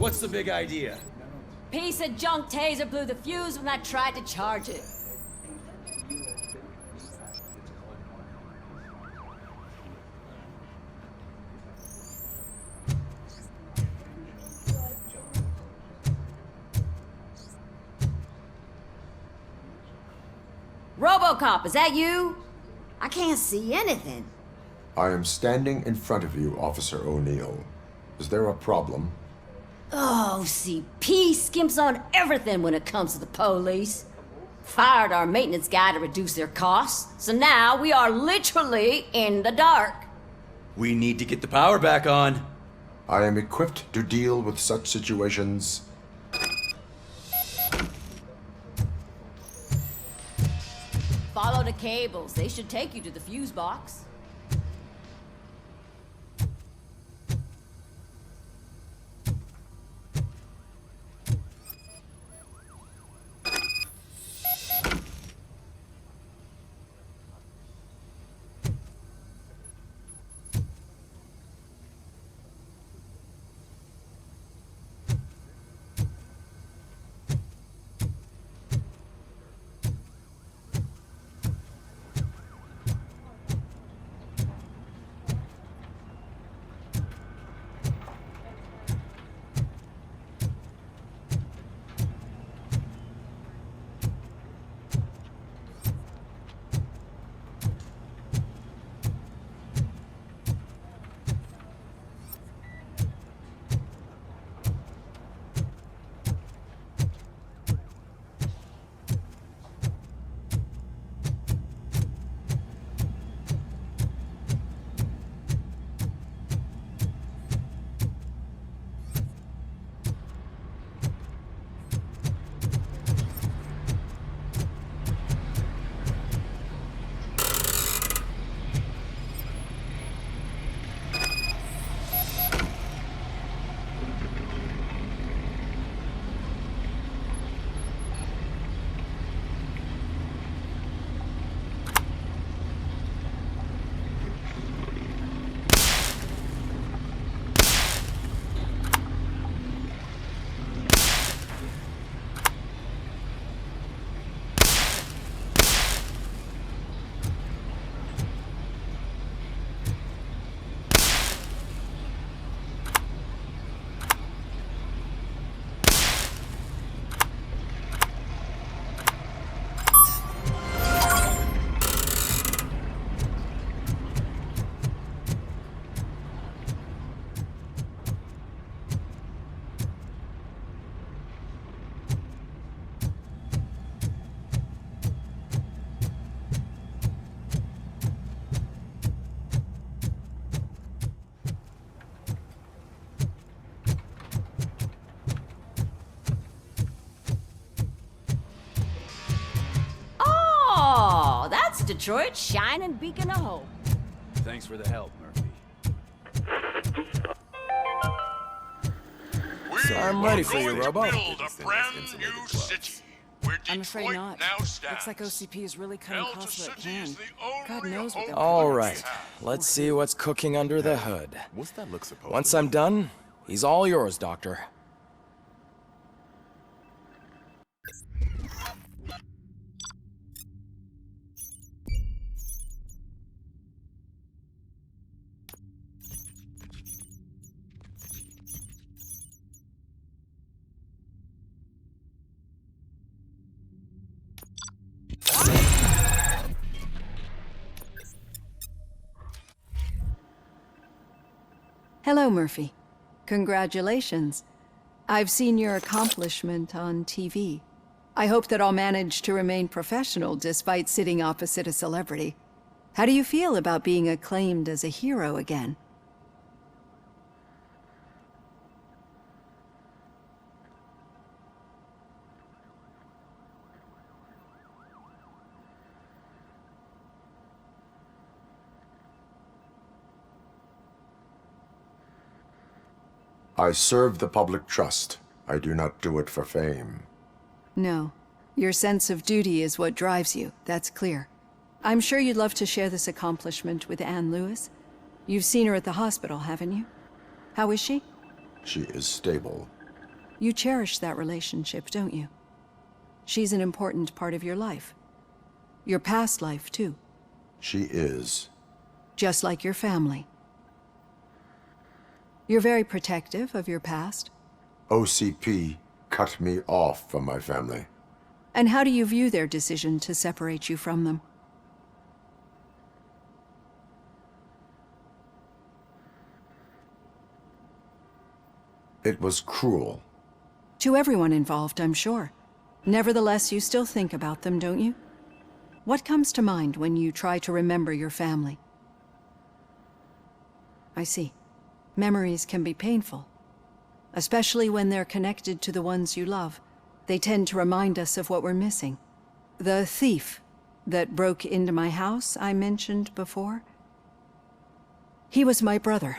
What's the big idea? Piece of junk taser blew the fuse when I tried to charge it. RoboCop, is that you? I can't see anything. I am standing in front of you, Officer O'Neill. Is there a problem? Oh, CP skimps on everything when it comes to the police. Fired our maintenance guy to reduce their costs, so now we are literally in the dark. We need to get the power back on. I am equipped to deal with such situations. Follow the cables. They should take you to the fuse box. Detroit's shining beacon of hope. Thanks for the help, Murphy. I'm ready for you, Robo. Build a brand new city where Detroit I'm afraid not. now stands. Looks like OCP is really cutting Delta costs where it City is can. the only God knows what they're All right, let's see what's cooking under the hood. What's that look supposed Once to I'm done, he's all yours, Doctor. Hello, Murphy. Congratulations. I've seen your accomplishment on TV. I hope that I'll manage to remain professional despite sitting opposite a celebrity. How do you feel about being acclaimed as a hero again? I serve the public trust. I do not do it for fame. No. Your sense of duty is what drives you, that's clear. I'm sure you'd love to share this accomplishment with Anne Lewis. You've seen her at the hospital, haven't you? How is she? She is stable. You cherish that relationship, don't you? She's an important part of your life. Your past life, too. She is. Just like your family. You're very protective of your past. OCP cut me off from my family. And how do you view their decision to separate you from them? It was cruel. To everyone involved, I'm sure. Nevertheless, you still think about them, don't you? What comes to mind when you try to remember your family? I see. Memories can be painful. Especially when they're connected to the ones you love. They tend to remind us of what we're missing. The thief that broke into my house I mentioned before? He was my brother.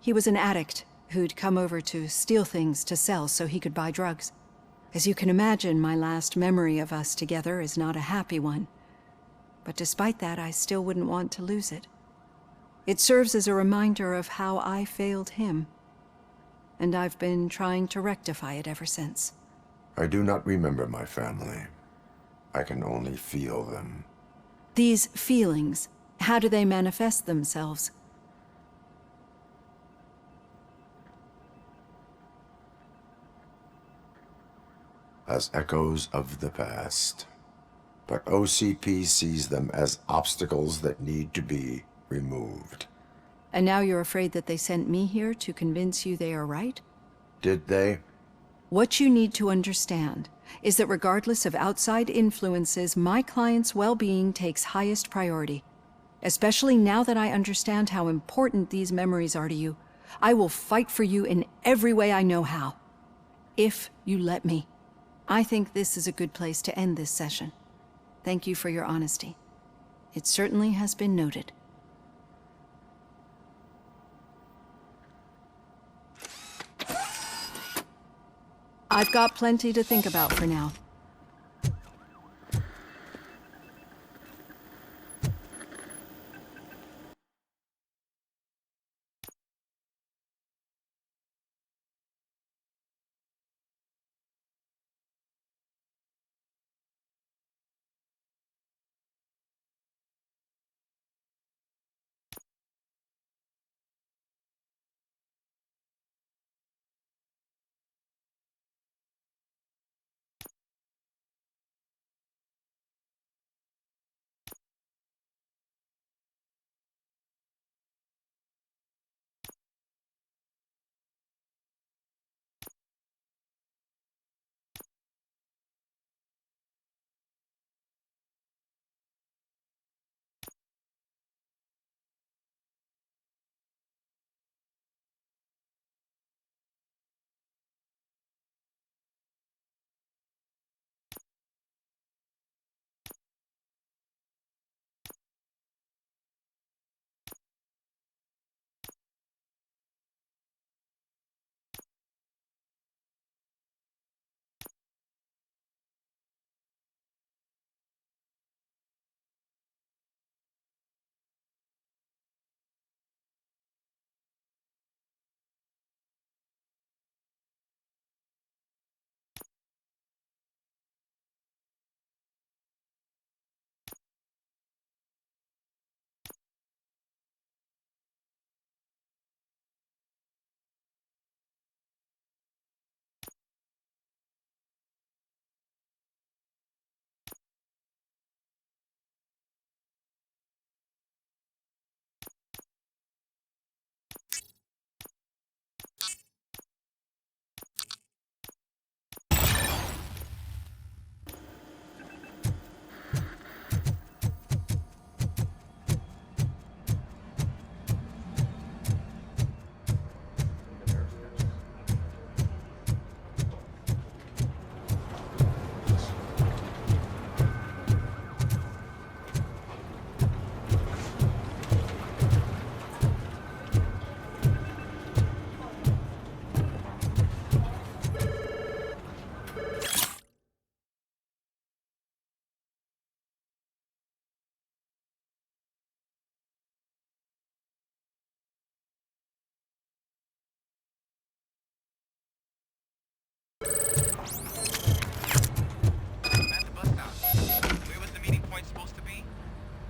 He was an addict who'd come over to steal things to sell so he could buy drugs. As you can imagine, my last memory of us together is not a happy one. But despite that, I still wouldn't want to lose it. It serves as a reminder of how I failed him. And I've been trying to rectify it ever since. I do not remember my family. I can only feel them. These feelings, how do they manifest themselves? As echoes of the past. But OCP sees them as obstacles that need to be removed. And now you're afraid that they sent me here to convince you they are right? Did they? What you need to understand is that regardless of outside influences, my client's well-being takes highest priority. Especially now that I understand how important these memories are to you. I will fight for you in every way I know how. If you let me. I think this is a good place to end this session. Thank you for your honesty. It certainly has been noted. I've got plenty to think about for now.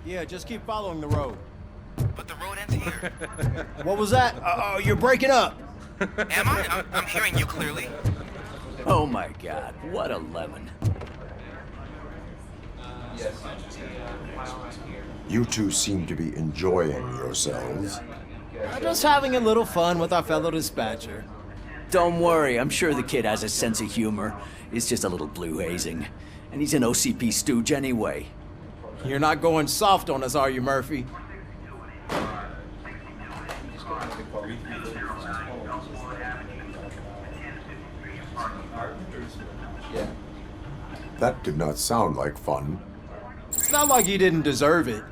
Yeah, just keep following the road. But the road ends here. What was that? Oh, you're breaking up. Am I? I'm hearing you clearly. Oh my god, what a lemon. You two seem to be enjoying yourselves. Just having a little fun with our fellow dispatcher. Don't worry, I'm sure the kid has a sense of humor. It's just a little blue hazing. And he's an OCP stooge anyway. You're not going soft on us, are you, Murphy? That did not sound like fun. It's not like he didn't deserve it.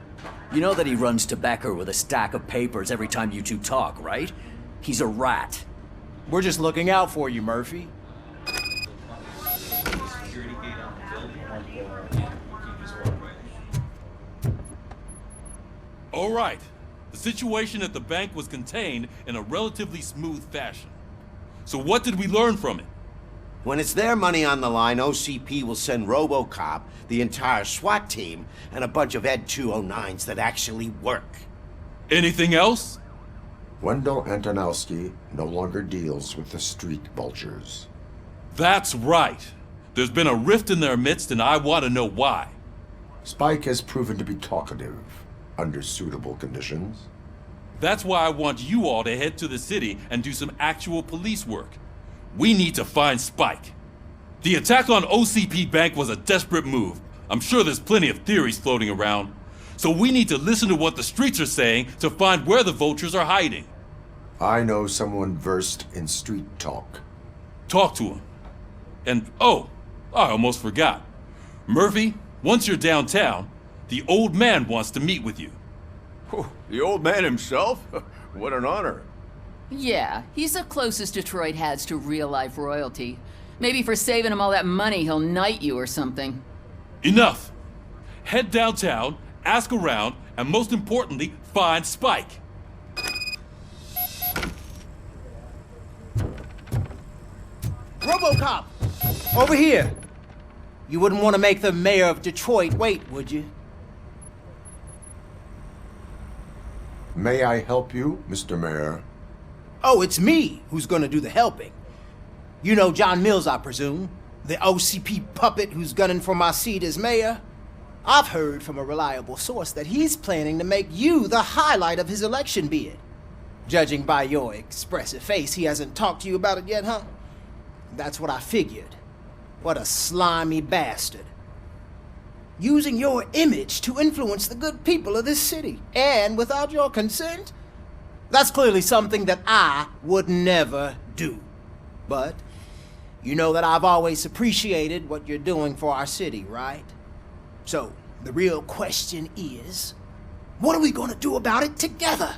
You know that he runs to Becker with a stack of papers every time you two talk, right? He's a rat. We're just looking out for you, Murphy. All right. The situation at the bank was contained in a relatively smooth fashion. So what did we learn from it? When it's their money on the line, OCP will send RoboCop, the entire SWAT team, and a bunch of Ed 209s that actually work. Anything else? Wendell Antonowski no longer deals with the street vultures. That's right. There's been a rift in their midst, and I want to know why. Spike has proven to be talkative under suitable conditions. That's why I want you all to head to the city and do some actual police work. We need to find Spike. The attack on OCP Bank was a desperate move. I'm sure there's plenty of theories floating around. So we need to listen to what the streets are saying to find where the vultures are hiding. I know someone versed in street talk. Talk to him. And, oh, I almost forgot. Murphy, once you're downtown, the old man wants to meet with you. Oh, the old man himself? What an honor. Yeah, he's the closest Detroit has to real-life royalty. Maybe for saving him all that money, he'll knight you or something. Enough! Head downtown, ask around, and most importantly, find Spike. RoboCop! Over here! You wouldn't want to make the mayor of Detroit wait, would you? May I help you, Mr. Mayor? Oh, it's me who's gonna do the helping. You know John Mills, I presume? The OCP puppet who's gunning for my seat as mayor? I've heard from a reliable source that he's planning to make you the highlight of his election bid. Judging by your expressive face, he hasn't talked to you about it yet, huh? That's what I figured. What a slimy bastard. Using your image to influence the good people of this city, and without your consent? That's clearly something that I would never do. But you know that I've always appreciated what you're doing for our city, right? So, the real question is, what are we gonna do about it together?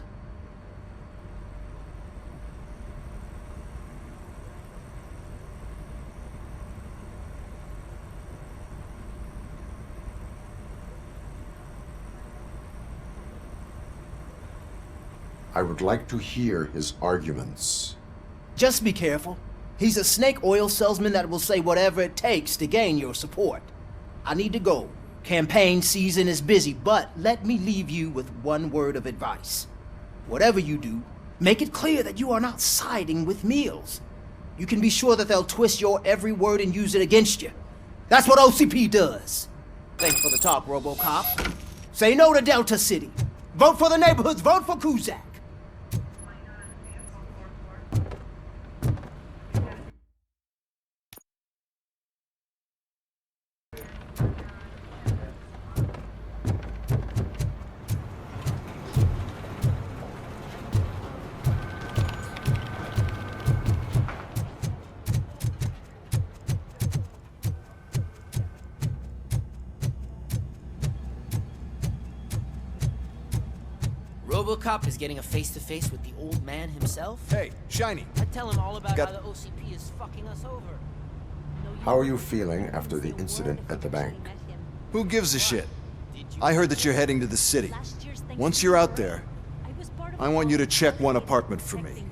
I would like to hear his arguments. Just be careful. He's a snake oil salesman that will say whatever it takes to gain your support. I need to go. Campaign season is busy, but let me leave you with one word of advice. Whatever you do, make it clear that you are not siding with Mills. You can be sure that they'll twist your every word and use it against you. That's what OCP does. Thanks for the talk, RoboCop. Say no to Delta City. Vote for the neighborhoods. Vote for Kuzak. RoboCop is getting a face-to-face with the old man himself? Hey, Shiny. I tell him all about how the OCP is fucking us over. How are you feeling after the incident at the bank? Who gives a shit? I heard that you're heading to the city. Once you're out there, I want you to check one apartment for me.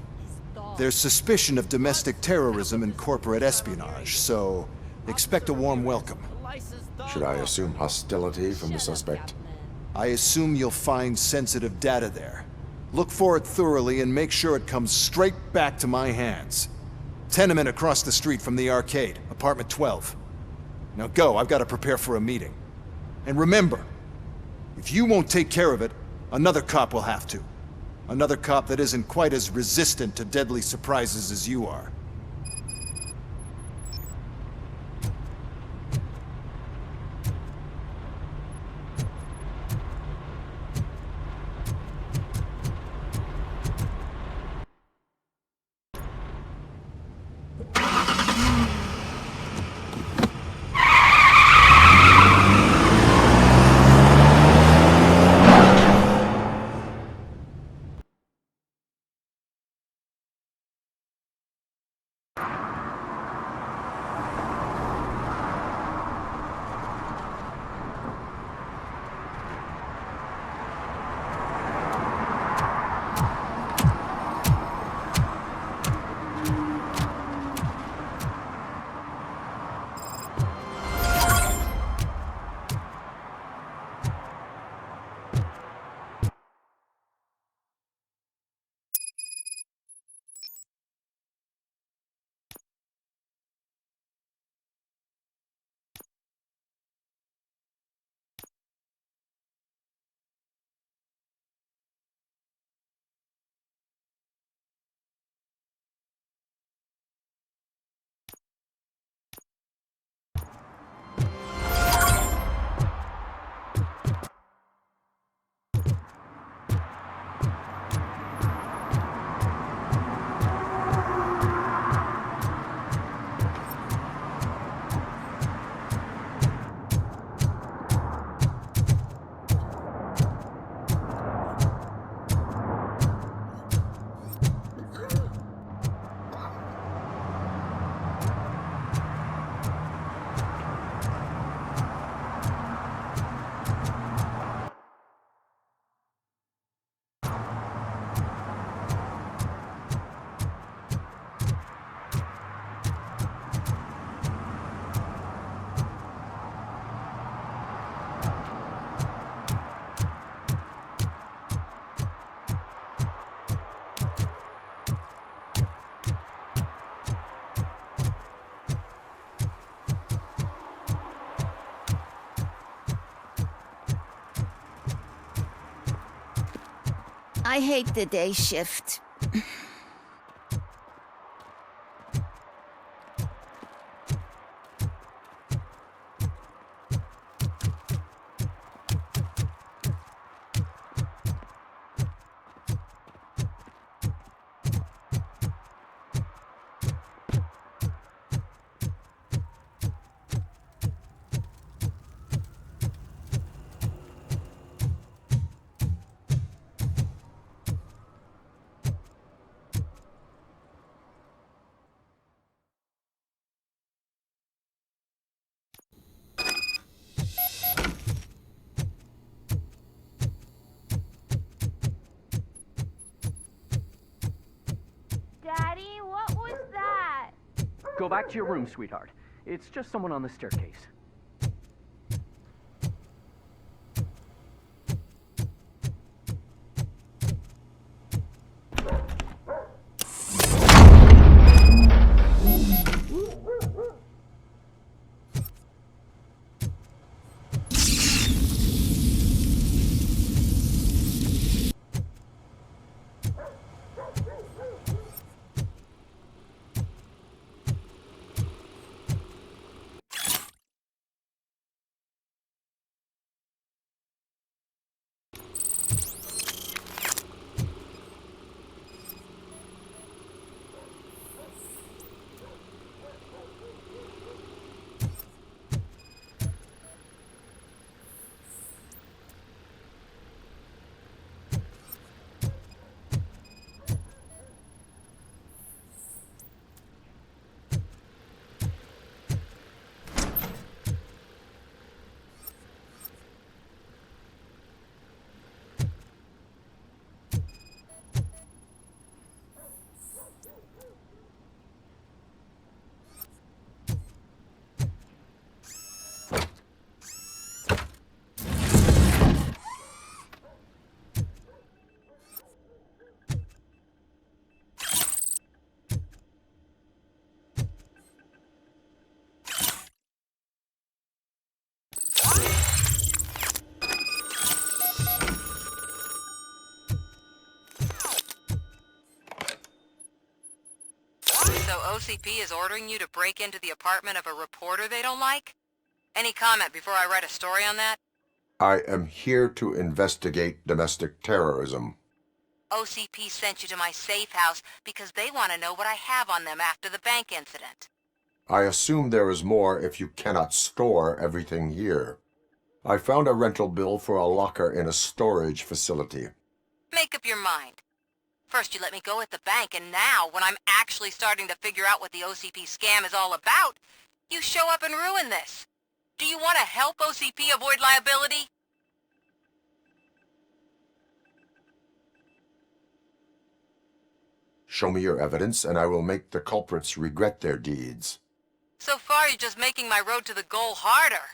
There's suspicion of domestic terrorism and corporate espionage, so expect a warm welcome. Should I assume hostility from the suspect? I assume you'll find sensitive data there. Look for it thoroughly and make sure it comes straight back to my hands. Tenement across the street from the arcade, apartment 12. Now go, I've got to prepare for a meeting. And remember, if you won't take care of it, another cop will have to. Another cop that isn't quite as resistant to deadly surprises as you are. I hate the day shift. Daddy, what was that? Go back to your room, sweetheart. It's just someone on the staircase. OCP is ordering you to break into the apartment of a reporter they don't like? Any comment before I write a story on that? I am here to investigate domestic terrorism. OCP sent you to my safe house because they want to know what I have on them after the bank incident. I assume there is more if you cannot store everything here. I found a rental bill for a locker in a storage facility. Make up your mind. First you let me go at the bank, and now, when I'm actually starting to figure out what the OCP scam is all about, you show up and ruin this. Do you want to help OCP avoid liability? Show me your evidence, and I will make the culprits regret their deeds. So far, you're just making my road to the goal harder.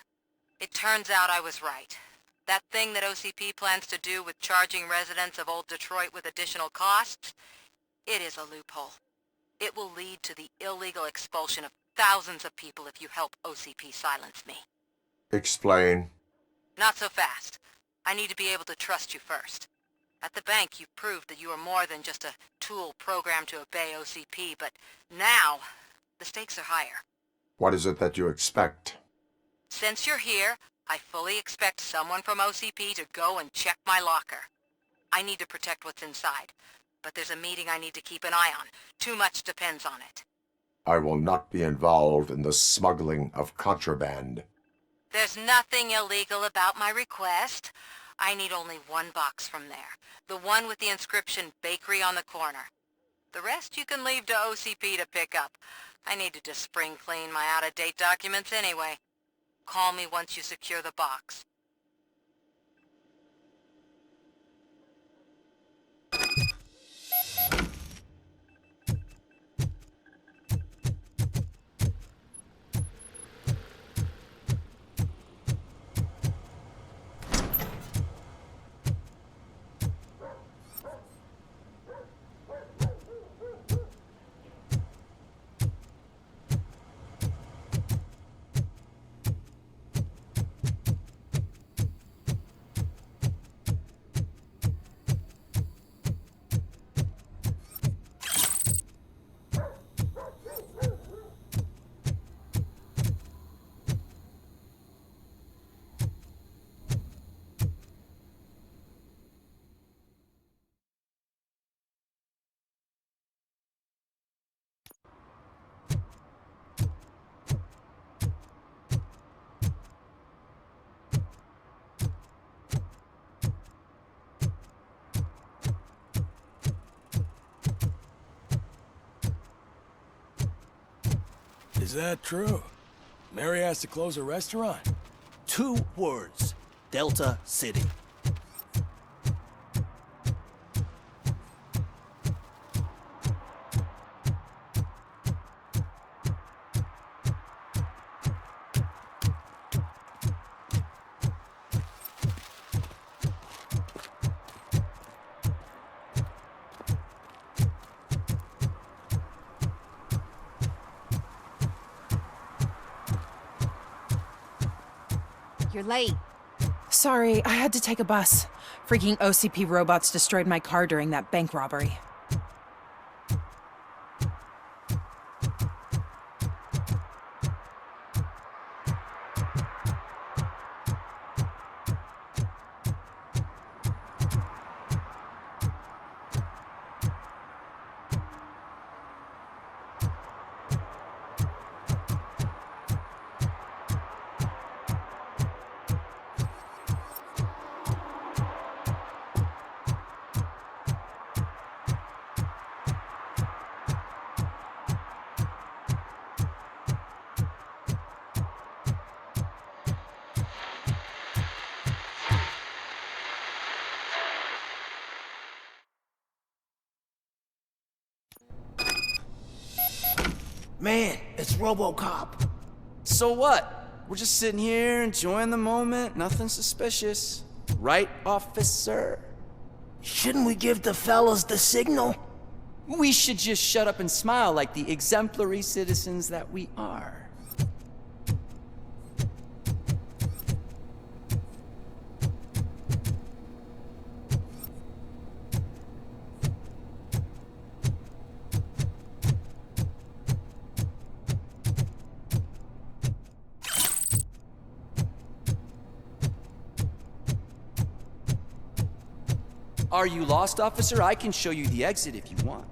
It turns out I was right. That thing that OCP plans to do with charging residents of Old Detroit with additional costs, it is a loophole. It will lead to the illegal expulsion of thousands of people if you help OCP silence me. Explain. Not so fast. I need to be able to trust you first. At the bank, you proved that you are more than just a tool programmed to obey OCP, but now, the stakes are higher. What is it that you expect? Since you're here, I fully expect someone from OCP to go and check my locker. I need to protect what's inside, but there's a meeting I need to keep an eye on. Too much depends on it. I will not be involved in the smuggling of contraband. There's nothing illegal about my request. I need only one box from there. The one with the inscription Bakery on the corner. The rest you can leave to OCP to pick up. I needed to spring clean my out-of-date documents anyway. Call me once you secure the box. Is that true? Mary has to close a restaurant? 2 words. Delta City. You're late. Sorry, I had to take a bus. Freaking OCP robots destroyed my car during that bank robbery. Man, it's RoboCop. So what? We're just sitting here enjoying the moment, nothing suspicious. Right, officer? Shouldn't we give the fellas the signal? We should just shut up and smile like the exemplary citizens that we are. Are you lost, officer? I can show you the exit if you want.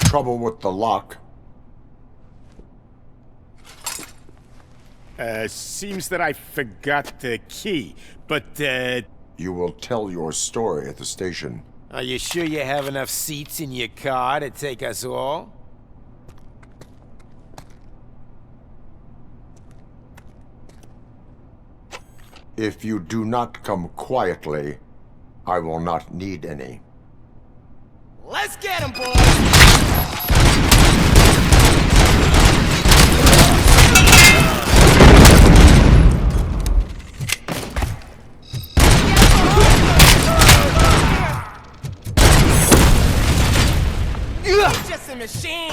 Trouble with the lock. Seems that I forgot the key, but, You will tell your story at the station. Are you sure you have enough seats in your car to take us all? If you do not come quietly, I will not need any. Let's get him, boys! He's just a machine!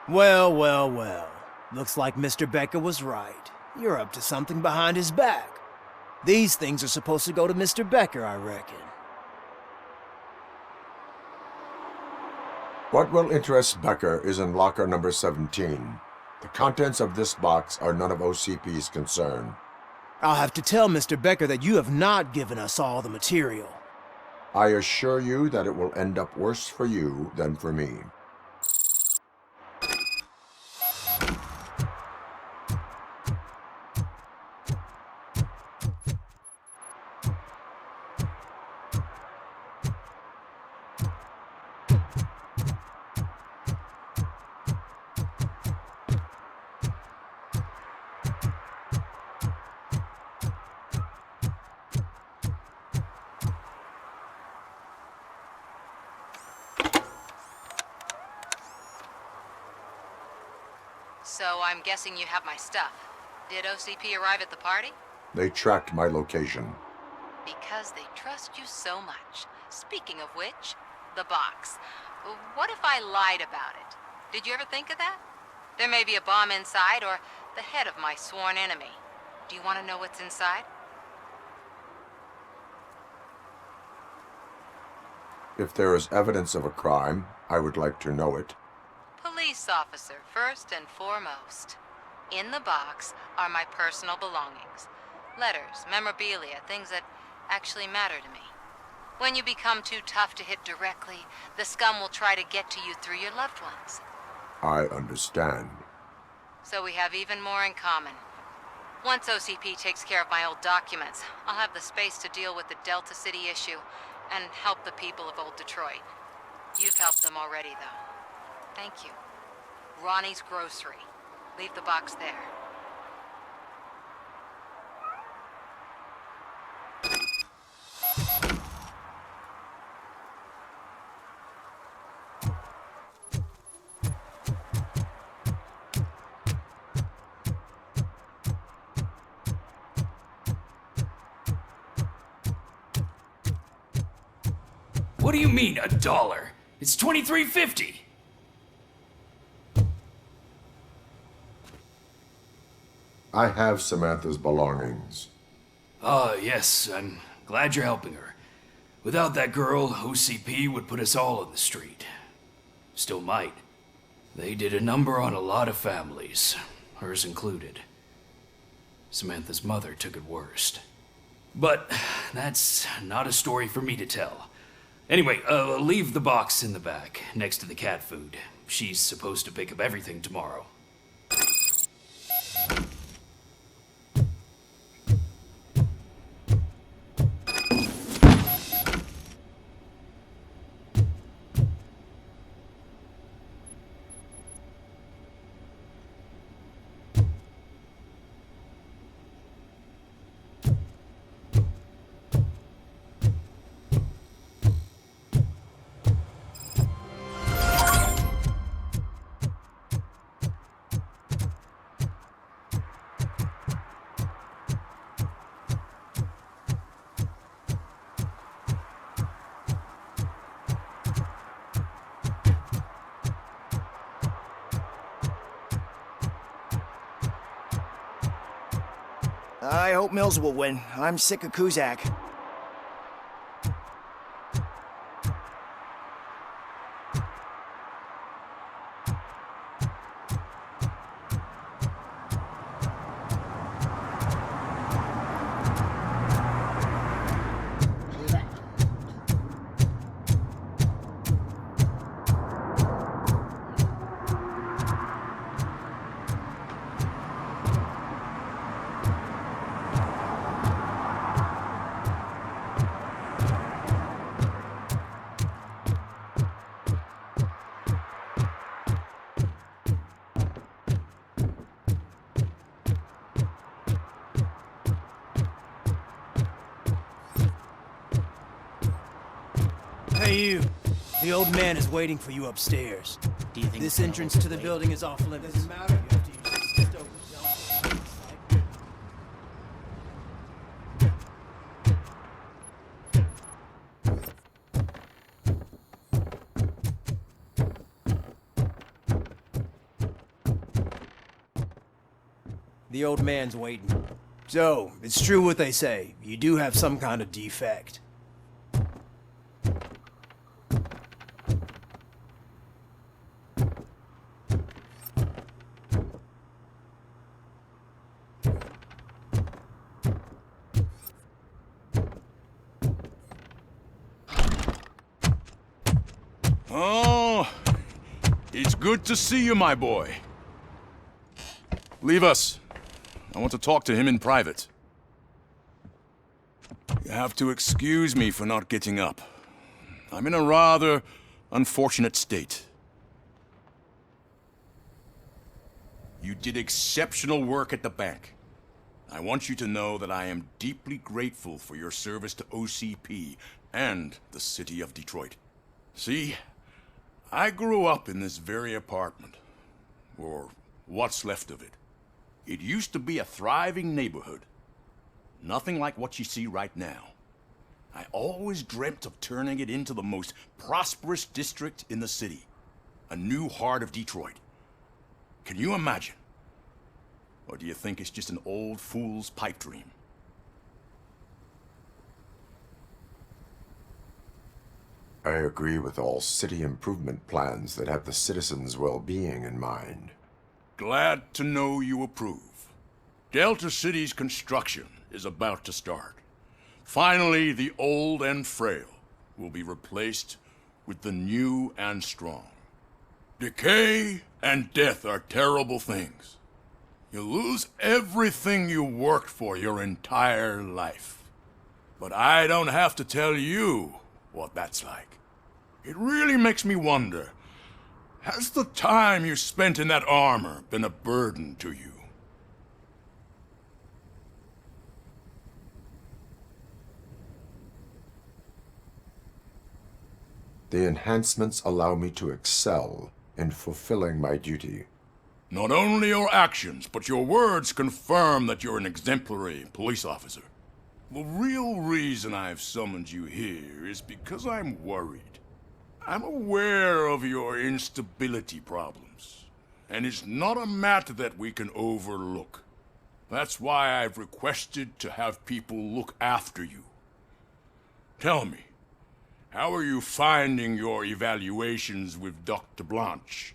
Well, well, well. Looks like Mr. Becker was right. You're up to something behind his back. These things are supposed to go to Mr. Becker, I reckon. What will interest Becker is in locker number 17. The contents of this box are none of OCP's concern. I'll have to tell Mr. Becker that you have not given us all the material. I assure you that it will end up worse for you than for me. So I'm guessing you have my stuff. Did OCP arrive at the party? They tracked my location. Because they trust you so much. Speaking of which, the box. What if I lied about it? Did you ever think of that? There may be a bomb inside or the head of my sworn enemy. Do you want to know what's inside? If there is evidence of a crime, I would like to know it. Police officer, first and foremost. In the box are my personal belongings. Letters, memorabilia, things that actually matter to me. When you become too tough to hit directly, the scum will try to get to you through your loved ones. I understand. So we have even more in common. Once OCP takes care of my old documents, I'll have the space to deal with the Delta City issue and help the people of Old Detroit. You've helped them already, though. Thank you. Ronnie's Grocery. Leave the box there. What do you mean, $1? It's $23.50. I have Samantha's belongings. Yes, I'm glad you're helping her. Without that girl, OCP would put us all on the street. Still might. They did a number on a lot of families, hers included. Samantha's mother took it worst. But that's not a story for me to tell. Anyway, leave the box in the back, next to the cat food. She's supposed to pick up everything tomorrow. I hope Mills will win. I'm sick of Kuzak. Hey, you. The old man is waiting for you upstairs. Do you think this entrance to the building is off limits? Doesn't matter. You have to use the stove. The old man's waiting. So, it's true what they say. You do have some kind of defect. Oh, it's good to see you, my boy. Leave us. I want to talk to him in private. You have to excuse me for not getting up. I'm in a rather unfortunate state. You did exceptional work at the bank. I want you to know that I am deeply grateful for your service to OCP and the city of Detroit. See, I grew up in this very apartment, or what's left of it. It used to be a thriving neighborhood. Nothing like what you see right now. I always dreamt of turning it into the most prosperous district in the city. A new heart of Detroit. Can you imagine? Or do you think it's just an old fool's pipe dream? I agree with all city improvement plans that have the citizens' well-being in mind. Glad to know you approve. Delta City's construction is about to start. Finally, the old and frail will be replaced with the new and strong. Decay and death are terrible things. You lose everything you worked for your entire life. But I don't have to tell you what that's like. It really makes me wonder, has the time you spent in that armor been a burden to you? The enhancements allow me to excel in fulfilling my duty. Not only your actions, but your words confirm that you're an exemplary police officer. The real reason I've summoned you here is because I'm worried. I'm aware of your instability problems, and it's not a matter that we can overlook. That's why I've requested to have people look after you. Tell me, how are you finding your evaluations with Dr. Blanche?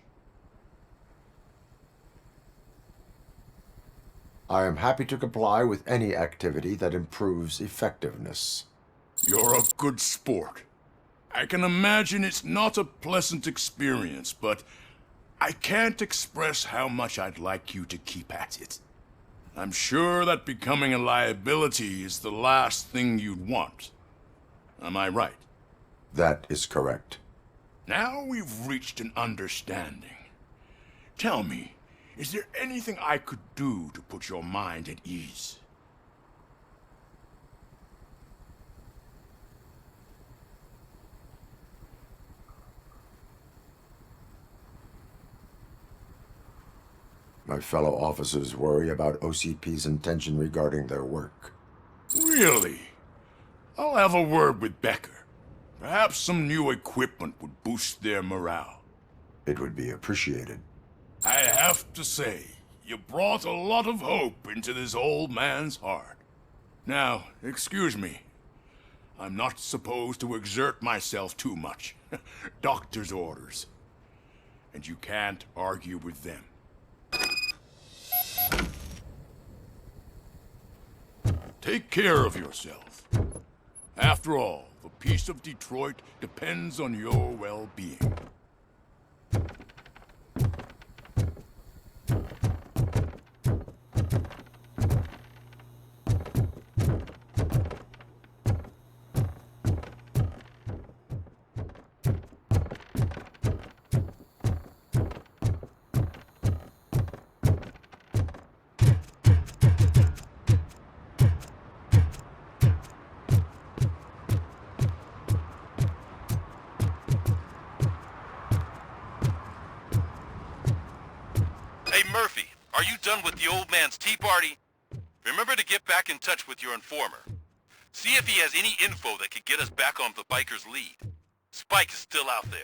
I am happy to comply with any activity that improves effectiveness. You're a good sport. I can imagine it's not a pleasant experience, but I can't express how much I'd like you to keep at it. I'm sure that becoming a liability is the last thing you'd want. Am I right? That is correct. Now we've reached an understanding. Tell me, is there anything I could do to put your mind at ease? My fellow officers worry about OCP's intention regarding their work. Really? I'll have a word with Becker. Perhaps some new equipment would boost their morale. It would be appreciated. I have to say, you brought a lot of hope into this old man's heart. Now, excuse me. I'm not supposed to exert myself too much. Doctor's orders. And you can't argue with them. Take care of yourself. After all, the peace of Detroit depends on your well-being. Hey, Murphy, are you done with the old man's tea party? Remember to get back in touch with your informer. See if he has any info that could get us back on the biker's lead. Spike is still out there.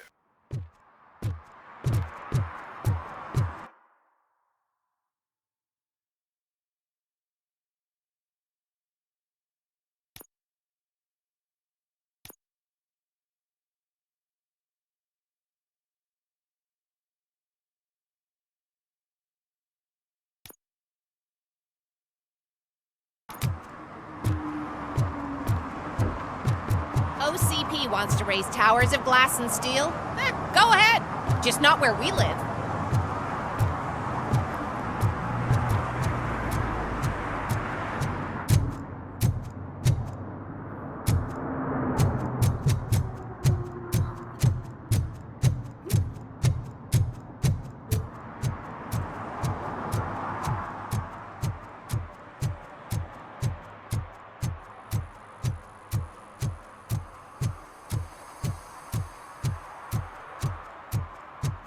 OCP wants to raise towers of glass and steel. Go ahead. Just not where we live.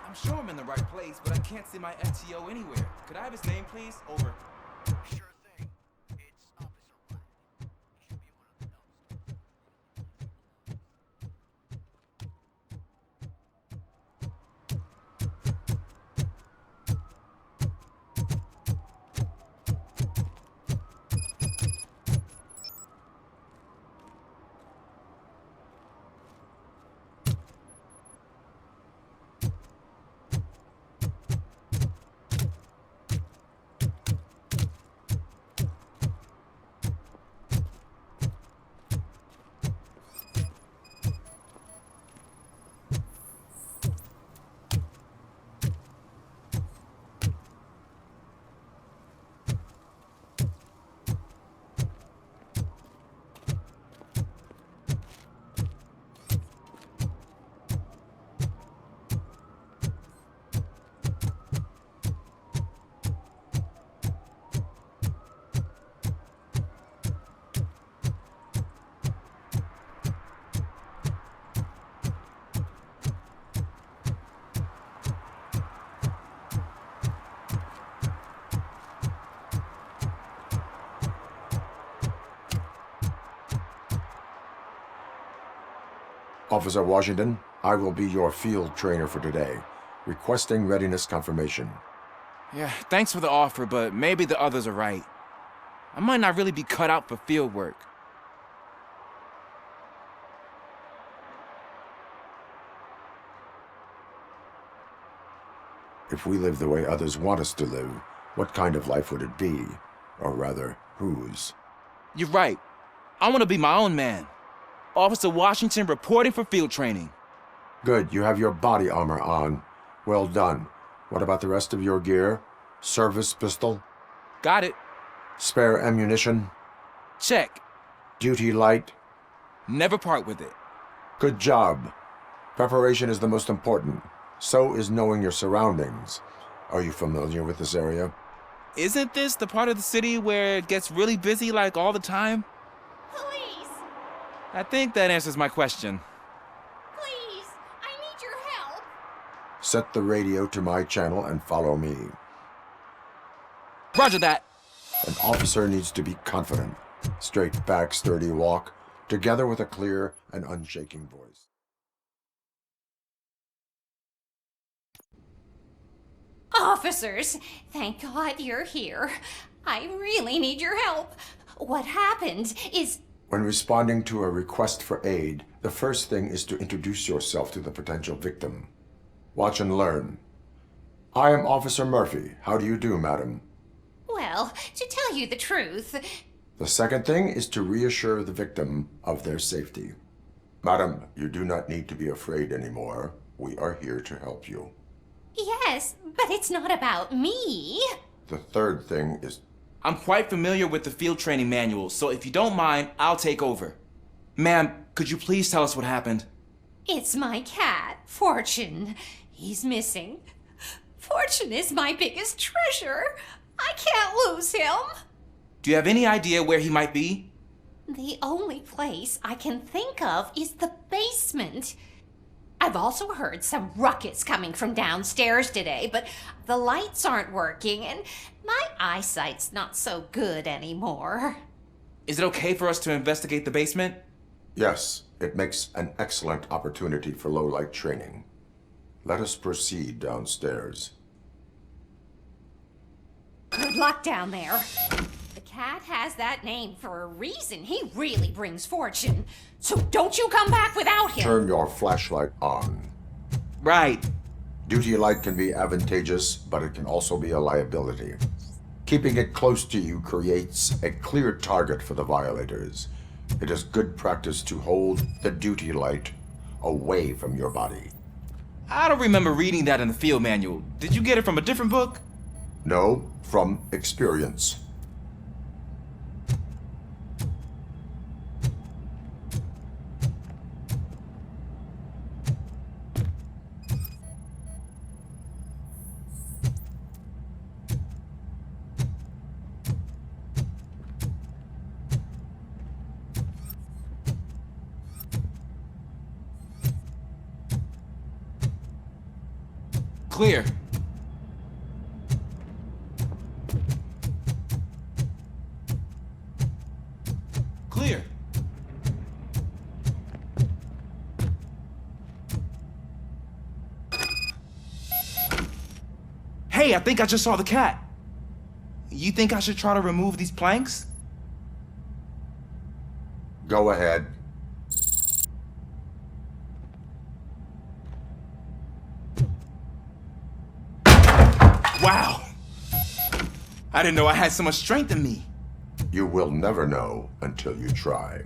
I'm sure I'm in the right place, but I can't see my FTO anywhere. Could I have his name, please? Over. Sure thing. It's Officer Black. He should be one of the notes. Officer Washington, I will be your field trainer for today. Requesting readiness confirmation. Yeah, thanks for the offer, but maybe the others are right. I might not really be cut out for field work. If we live the way others want us to live, what kind of life would it be? Or rather, whose? You're right. I want to be my own man. Officer Washington reporting for field training. Good, you have your body armor on. Well done. What about the rest of your gear? Service pistol? Got it. Spare ammunition? Check. Duty light? Never part with it. Good job. Preparation is the most important. So is knowing your surroundings. Are you familiar with this area? Isn't this the part of the city where it gets really busy like all the time? Police! I think that answers my question. Please! I need your help! Set the radio to my channel and follow me. Roger that. An officer needs to be confident. Straight back, sturdy walk, together with a clear and unshaking voice. Officers, thank God you're here. I really need your help. What happened is... When responding to a request for aid, the first thing is to introduce yourself to the potential victim. Watch and learn. I am Officer Murphy. How do you do, madam? Well, to tell you the truth... The second thing is to reassure the victim of their safety. Madam, you do not need to be afraid anymore. We are here to help you. Yes, but it's not about me. The third thing is... I'm quite familiar with the field training manual, so if you don't mind, I'll take over. Ma'am, could you please tell us what happened? It's my cat, Fortune. He's missing. Fortune is my biggest treasure. I can't lose him. Do you have any idea where he might be? The only place I can think of is the basement. I've also heard some ruckus coming from downstairs today, but the lights aren't working and my eyesight's not so good anymore. Is it okay for us to investigate the basement? Yes, it makes an excellent opportunity for low-light training. Let us proceed downstairs. Good luck down there. The cat has that name for a reason. He really brings fortune. So don't you come back without him. Turn your flashlight on. Right. Duty light can be advantageous, but it can also be a liability. Keeping it close to you creates a clear target for the violators. It is good practice to hold the duty light away from your body. I don't remember reading that in the field manual. Did you get it from a different book? No, from experience. Clear. Clear. Hey, I think I just saw the cat. You think I should try to remove these planks? Go ahead. Wow! I didn't know I had so much strength in me. You will never know until you try.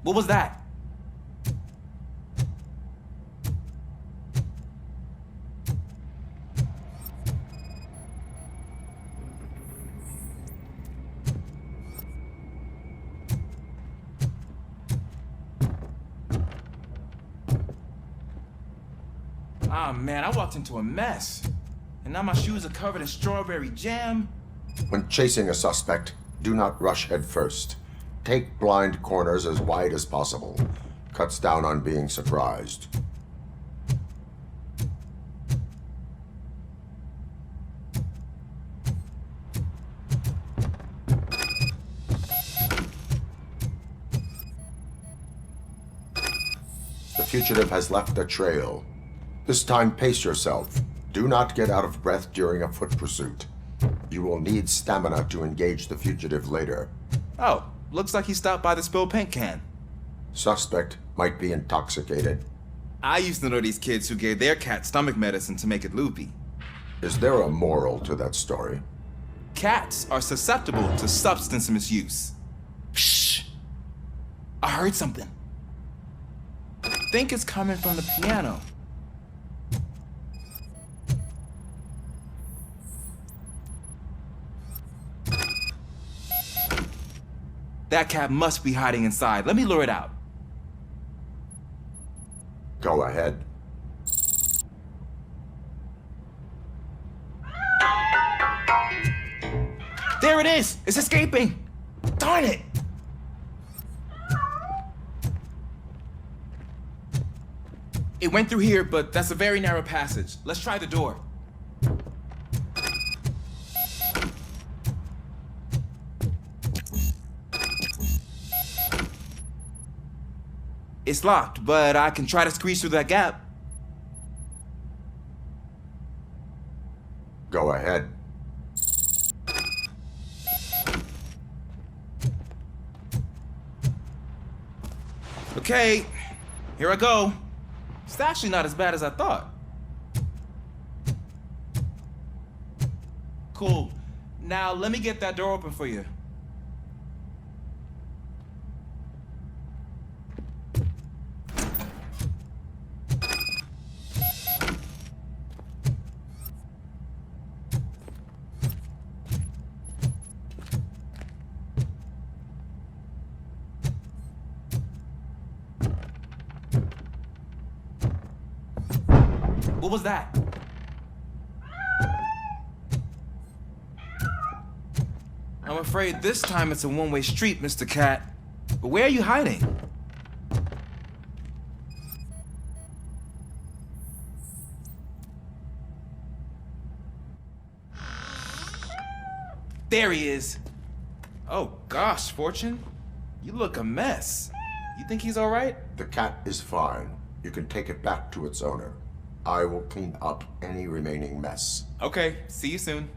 What was that? Ah, man, I walked into a mess. And now my shoes are covered in strawberry jam. When chasing a suspect, do not rush head first. Take blind corners as wide as possible. Cuts down on being surprised. fugitive has left a trail. This time, pace yourself. Do not get out of breath during a foot pursuit. You will need stamina to engage the fugitive later. Oh, looks like he stopped by the spilled paint can. Suspect might be intoxicated. I used to know these kids who gave their cat stomach medicine to make it loopy. Is there a moral to that story? Cats are susceptible to substance misuse. Shh! I heard something. I think it's coming from the piano. That cat must be hiding inside. Let me lure it out. Go ahead. There it is! It's escaping! Darn it! It went through here, but that's a very narrow passage. Let's try the door. It's locked, but I can try to squeeze through that gap. Go ahead. Okay, here I go. It's actually not as bad as I thought. Cool. Now let me get that door open for you. What was that? I'm afraid this time it's a one-way street, Mr. Cat. But where are you hiding? There he is. Oh gosh, Fortune. You look a mess. You think he's all right? The cat is fine. You can take it back to its owner. I will clean up any remaining mess. Okay, see you soon.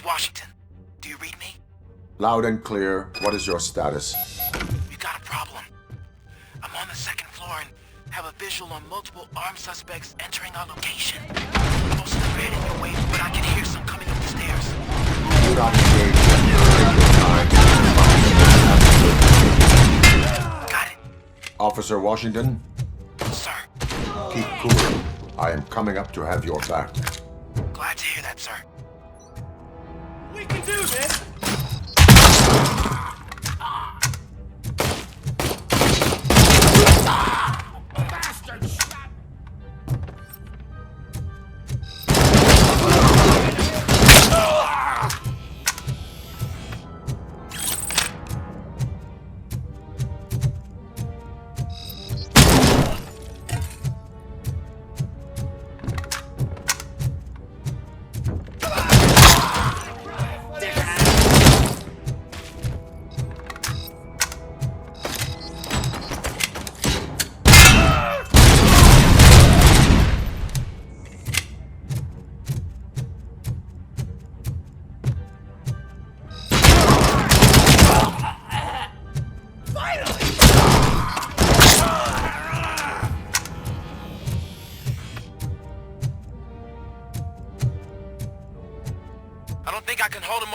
Washington, do you read me? Loud and clear. What is your status? We got a problem. I'm on the second floor and have a visual on multiple armed suspects entering our location. Most of them ran in your way, but I can hear some coming up the stairs. Do not engage them. Take your time. Got it. Officer Washington? Sir. Keep cool. I am coming up to have your back. Glad to hear that, sir. We can do this! Bastards!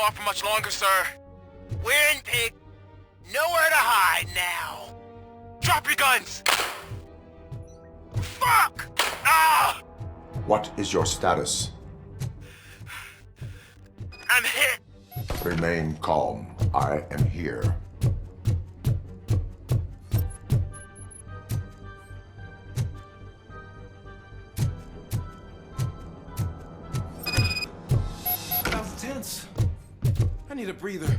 on for much longer, sir. We're in Pig. Nowhere to hide now. Drop your guns! Fuck! Ah! What is your status? I'm hit. Remain calm. I am here. That was tense. I need a breather.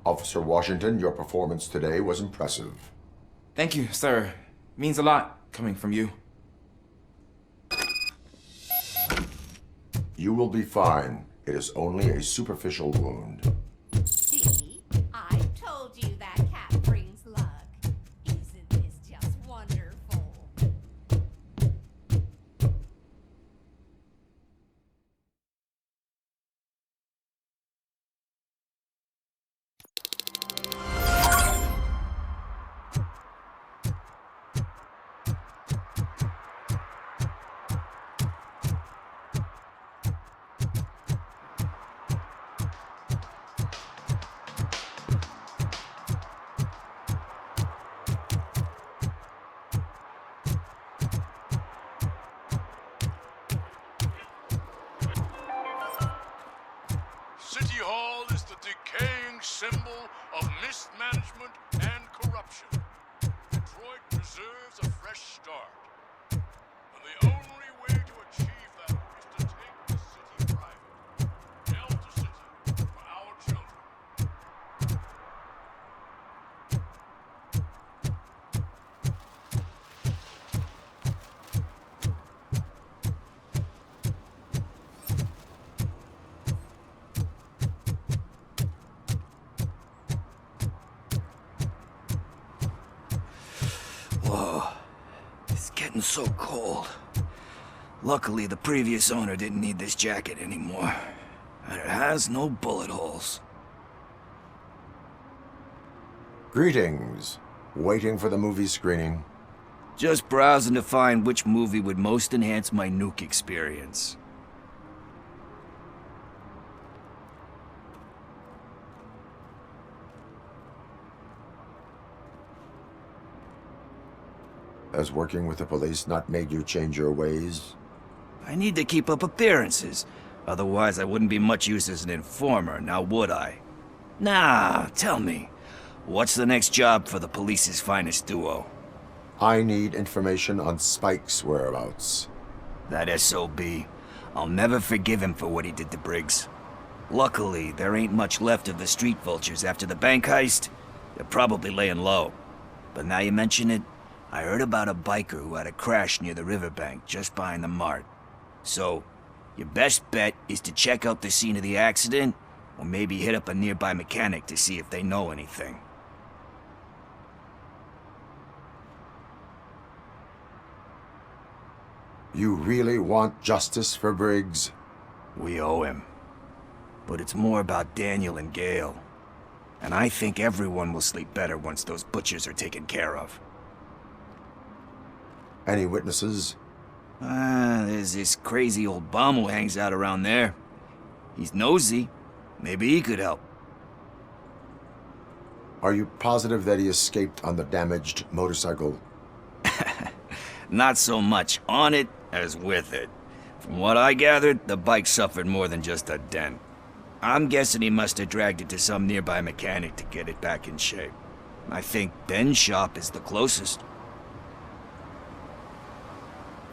Officer Washington, your performance today was impressive. Thank you, sir. Means a lot coming from you. You will be fine. It is only a superficial wound. See? I told you that cat brings luck. Isn't this just wonderful? City Hall is the decaying symbol of mismanagement and corruption. Detroit deserves a fresh start. And the only way to achieve that is to take the city private. Build the city for our children. Whoa, it's getting so cold. Luckily, the previous owner didn't need this jacket anymore. And it has no bullet holes. Greetings. Waiting for the movie screening. Just browsing to find which movie would most enhance my nuke experience. Has working with the police not made you change your ways? I need to keep up appearances. Otherwise, I wouldn't be much use as an informer, now would I? Nah, tell me. What's the next job for the police's finest duo? I need information on Spike's whereabouts. That SOB. I'll never forgive him for what he did to Briggs. Luckily, there ain't much left of the street vultures after the bank heist. They're probably laying low. But now you mention it, I heard about a biker who had a crash near the riverbank just behind the mart. So, your best bet is to check out the scene of the accident, or maybe hit up a nearby mechanic to see if they know anything. You really want justice for Briggs? We owe him. But it's more about Daniel and Gale. And I think everyone will sleep better once those butchers are taken care of. Any witnesses? There's this crazy old bum who hangs out around there. He's nosy. Maybe he could help. Are you positive that he escaped on the damaged motorcycle? Not so much on it as with it. From what I gathered, the bike suffered more than just a dent. I'm guessing he must have dragged it to some nearby mechanic to get it back in shape. I think Ben's shop is the closest.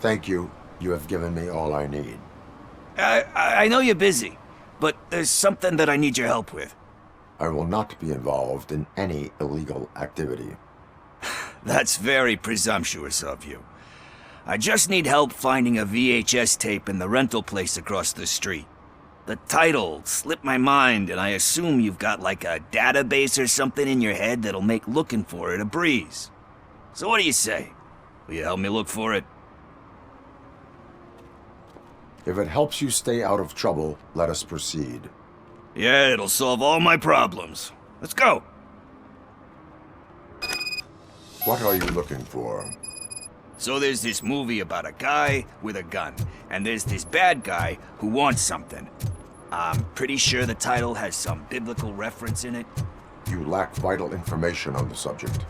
Thank you. You have given me all I need. I know you're busy, but there's something that I need your help with. I will not be involved in any illegal activity. That's very presumptuous of you. I just need help finding a VHS tape in the rental place across the street. The title slipped my mind, and I assume you've got like a database or something in your head that'll make looking for it a breeze. So what do you say? Will you help me look for it? If it helps you stay out of trouble, let us proceed. Yeah, it'll solve all my problems. Let's go! What are you looking for? So there's this movie about a guy with a gun, and there's this bad guy who wants something. I'm pretty sure the title has some biblical reference in it. You lack vital information on the subject.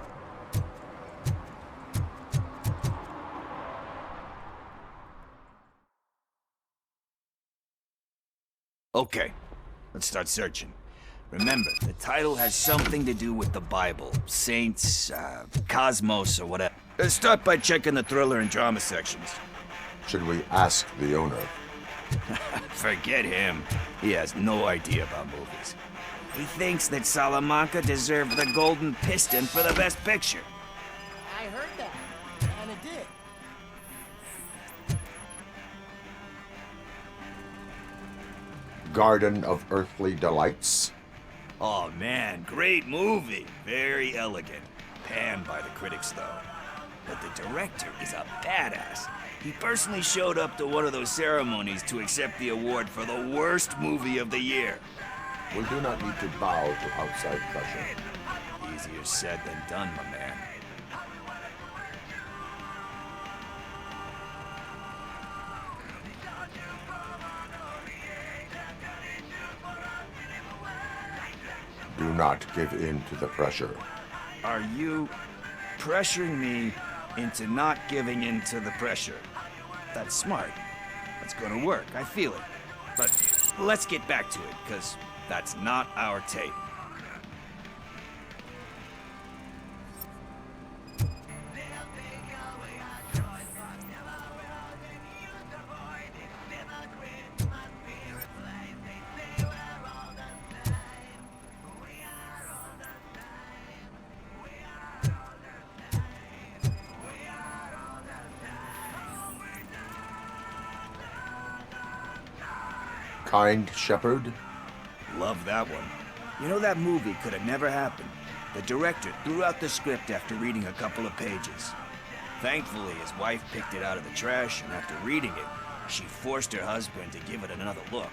Okay, let's start searching. Remember, the title has something to do with the Bible, saints, cosmos, or whatever. Let's start by checking the thriller and drama sections. Should we ask the owner? Forget him. He has no idea about movies. He thinks that Salamanca deserved the Golden Piston for the Best Picture. I heard that, and it did. Garden of Earthly Delights? Oh man, great movie. Very elegant. Panned by the critics though. But the director is a badass. He personally showed up to one of those ceremonies to accept the award for the worst movie of the year. We do not need to bow to outside pressure. Easier said than done, my man. Do not give in to the pressure. Are you pressuring me into not giving in to the pressure? That's smart. That's gonna work. I feel it. But let's get back to it, because that's not our tape. Kind Shepherd? Love that one. You know, that movie could have never happened. The director threw out the script after reading a couple of pages. Thankfully, his wife picked it out of the trash, and after reading it, she forced her husband to give it another look.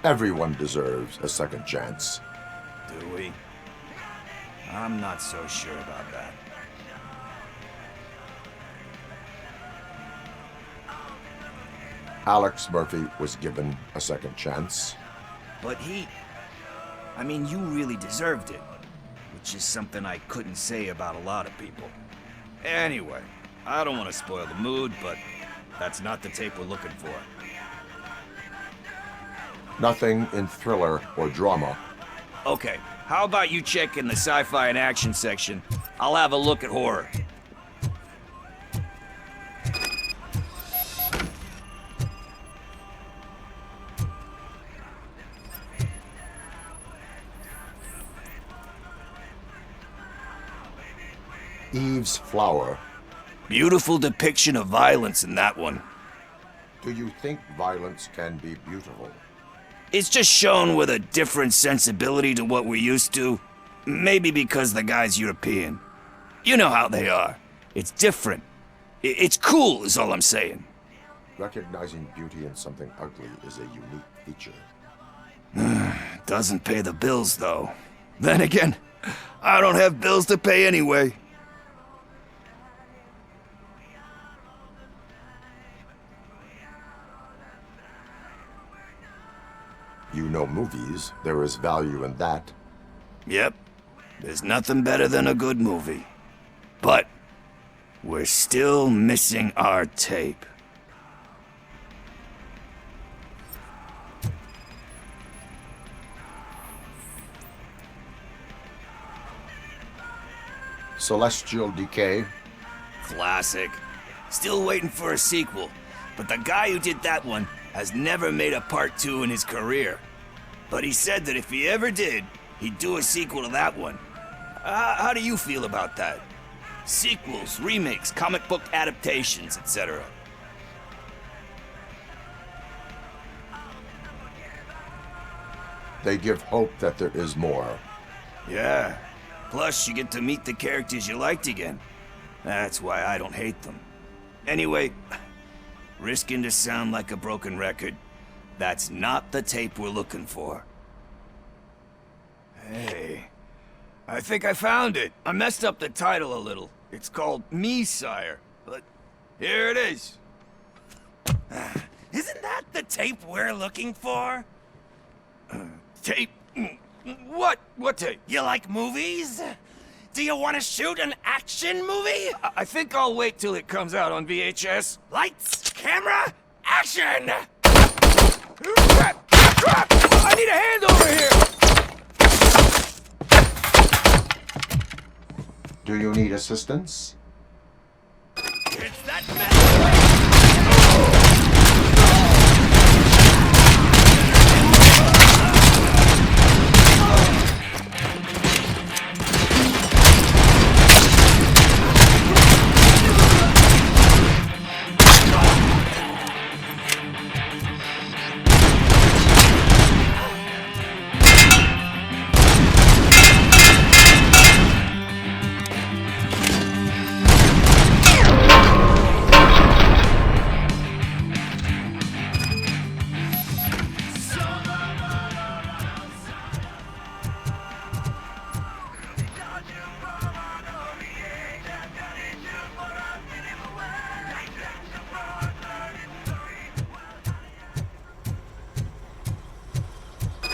Everyone deserves a second chance. Do we? I'm not so sure about that. Alex Murphy was given a second chance. But I mean, you really deserved it. Which is something I couldn't say about a lot of people. Anyway, I don't want to spoil the mood, but that's not the tape we're looking for. Nothing in thriller or drama. Okay, how about you check in the sci-fi and action section? I'll have a look at horror. Eve's Flower. Beautiful depiction of violence in that one. Do you think violence can be beautiful? It's just shown with a different sensibility to what we're used to. Maybe because the guy's European. You know how they are. It's different. It's cool, is all I'm saying. Recognizing beauty in something ugly is a unique feature. Doesn't pay the bills, though. Then again, I don't have bills to pay anyway. You know movies. There is value in that. Yep. There's nothing better than a good movie. But we're still missing our tape. Celestial Decay. Classic. Still waiting for a sequel. But the guy who did that one has never made a part 2 in his career. But he said that if he ever did, he'd do a sequel to that one. How do you feel about that? Sequels, remakes, comic book adaptations, etc. They give hope that there is more. Yeah. Plus, you get to meet the characters you liked again. That's why I don't hate them. Anyway, Risking to sound like a broken record, that's not the tape we're looking for. Hey, I think I found it. I messed up the title a little. It's called Me, Sire, but here it is. Isn't that the tape we're looking for? Tape? What? What tape? You like movies? Do you want to shoot an action movie? I think I'll wait till it comes out on VHS. Lights, camera, action! Crap! Crap! I need a hand over here! Do you need assistance? It's that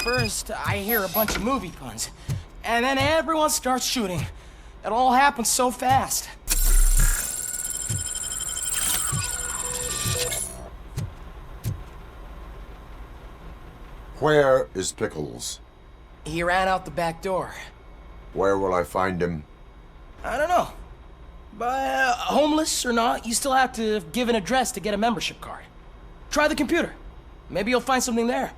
First, I hear a bunch of movie puns, and then everyone starts shooting. It all happens so fast. Where is Pickles? He ran out the back door. Where will I find him? I don't know. But homeless or not, you still have to give an address to get a membership card. Try the computer. Maybe you'll find something there.